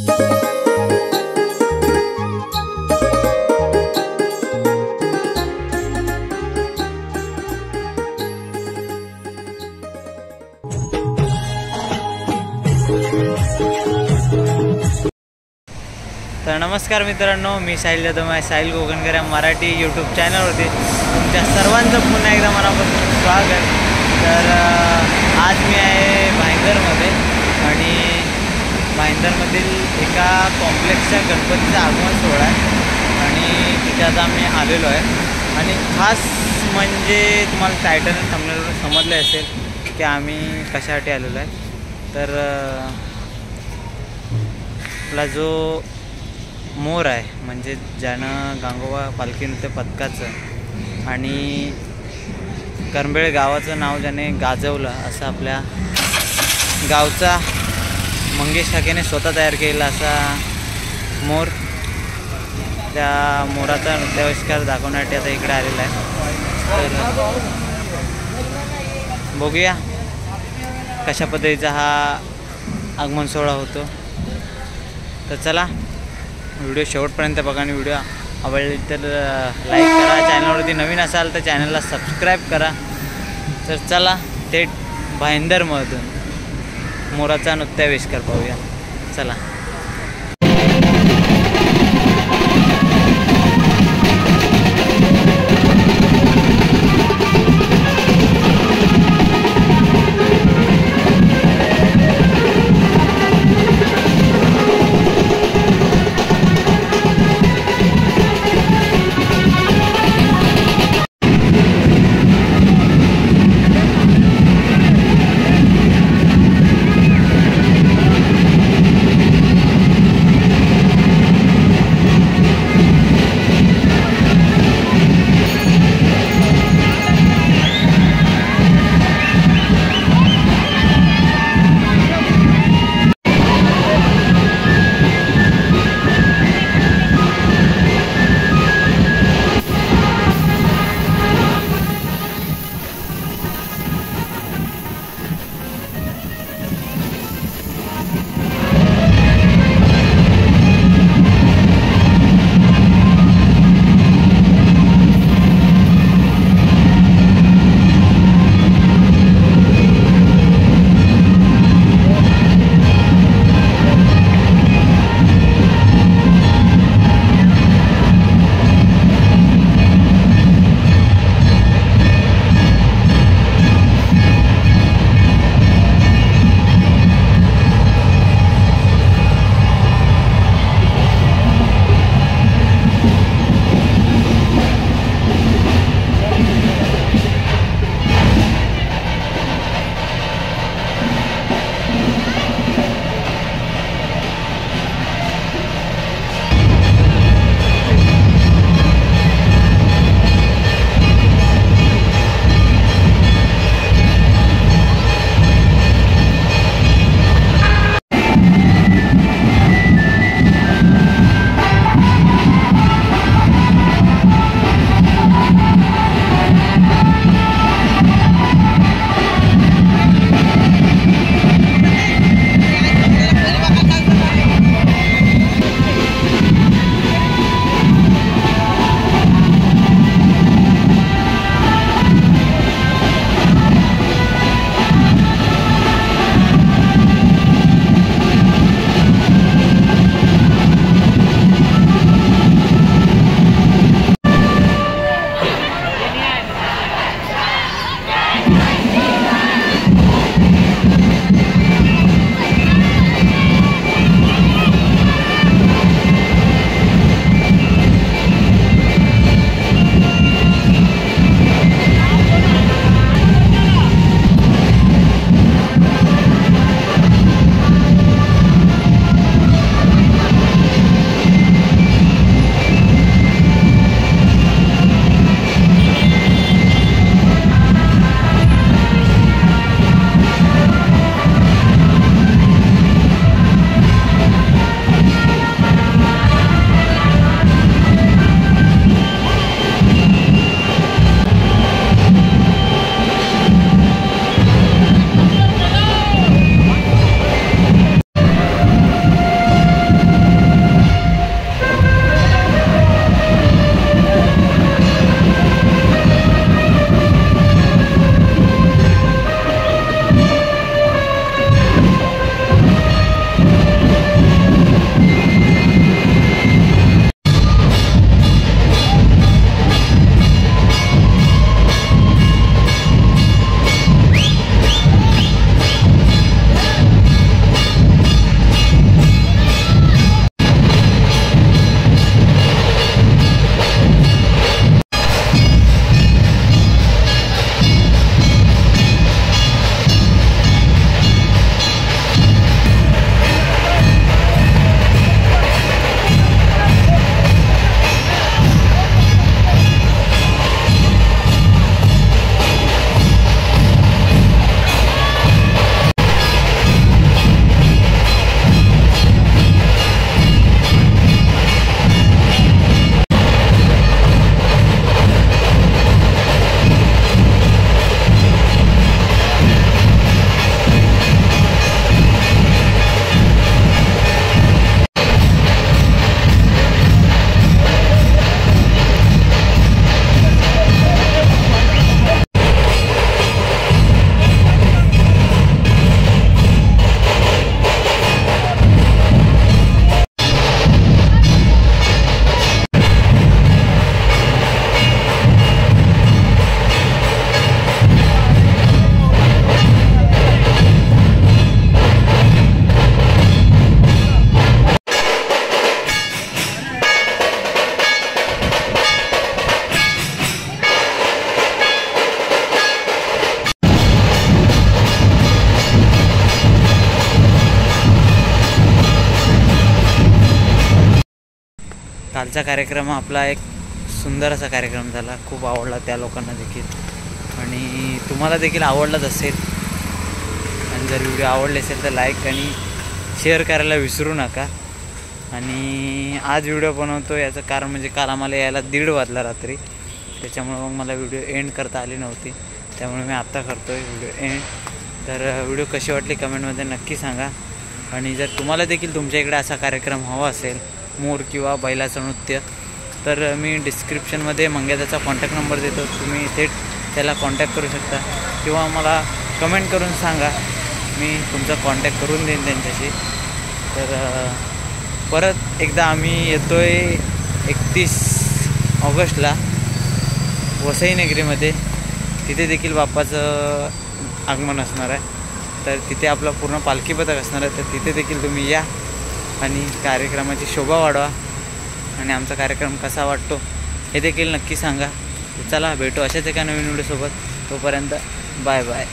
तर नमस्कार मित्रांनो, मी साहिल जाधव, साहिल गोगनकर या मराठी यूट्यूब चॅनलवरती तुमच्या सर्वांचं पुन्हा एकदा मनापासून स्वागत. तर आज मी आहे भाईंदरमध्ये आणि भाईंदरमधील एका कॉम्प्लेक्सच्या गणपतीचा आगमन सोहळा आहे आणि तिथे आम्ही आलेलो आहे. आणि खास म्हणजे तुम्हाला टायटल थंबनेलवरून समजलं असेल की आम्ही कशासाठी आलेलो आहे. तर आपला जो मोर आहे म्हणजे ज्यानं गांगोबा पालखी नृत्य पथकाचं आणि करंबेळ गावाचं नाव ज्याने गाजवलं असं आपल्या गावचा मंगेश ठाकेने स्वतः तयार केलेला असा मोर, त्या मोराचा नृत्याविष्कार दाखवण्यासाठी आता इकडे आलेला आहे. तर बघूया कशा पद्धतीचा हा आगमन सोहळा होतो. तर चला व्हिडिओ शेवटपर्यंत बघा आणि व्हिडिओ आवडली तर लाईक करा. चॅनलवरती नवीन असाल तर चॅनलला सबस्क्राईब करा. तर चला थेट भाईंदरमधून मोराचा नृत्याविष्कार पाहूया. चला. कालचा कार्यक्रम आपला एक सुंदर असा कार्यक्रम झाला, खूप आवडला त्या लोकांना देखील आणि तुम्हाला देखील आवडलाच असेल. आणि जर व्हिडिओ आवडले असेल तर लाईक आणि शेअर करायला विसरू नका. आणि आज व्हिडिओ बनवतो याचं कारण म्हणजे काल आम्हाला यायला 1:30 वाजला रात्री, त्याच्यामुळे मग मला व्हिडिओ एंड करता आली नव्हती, त्यामुळे मी आत्ता करतो आहे व्हिडिओ एंड. तर व्हिडिओ कशी वाटली कमेंटमध्ये नक्की सांगा. आणि जर तुम्हाला देखील तुमच्या इकडे असा कार्यक्रम हवा असेल, मोर किंवा बैलाचं नृत्य, तर मी डिस्क्रिप्शनमध्ये मंग्याचा कॉन्टॅक्ट नंबर देतो, तुम्ही थेट त्याला कॉन्टॅक्ट करू शकता किंवा मला कमेंट करून सांगा, मी तुमचा कॉन्टॅक्ट करून देईन त्यांच्याशी. तर परत एकदा आम्ही येतो आहे 31 ऑगस्टला वसई नगरीमध्ये, तिथे देखील बाप्पाचं आगमन असणार आहे. तर तिथे आपला पूर्ण पालखी पथक असणार आहे, तर तिथे देखील तुम्ही या आणि कार्यक्रमाची शोभा वाढवा आणि आमचा कार्यक्रम कसा वाटतो हे देखील नक्की सांगा. चला भेटू अशाच एका नवीन व्हिडिओसोबत, तोपर्यंत बाय बाय.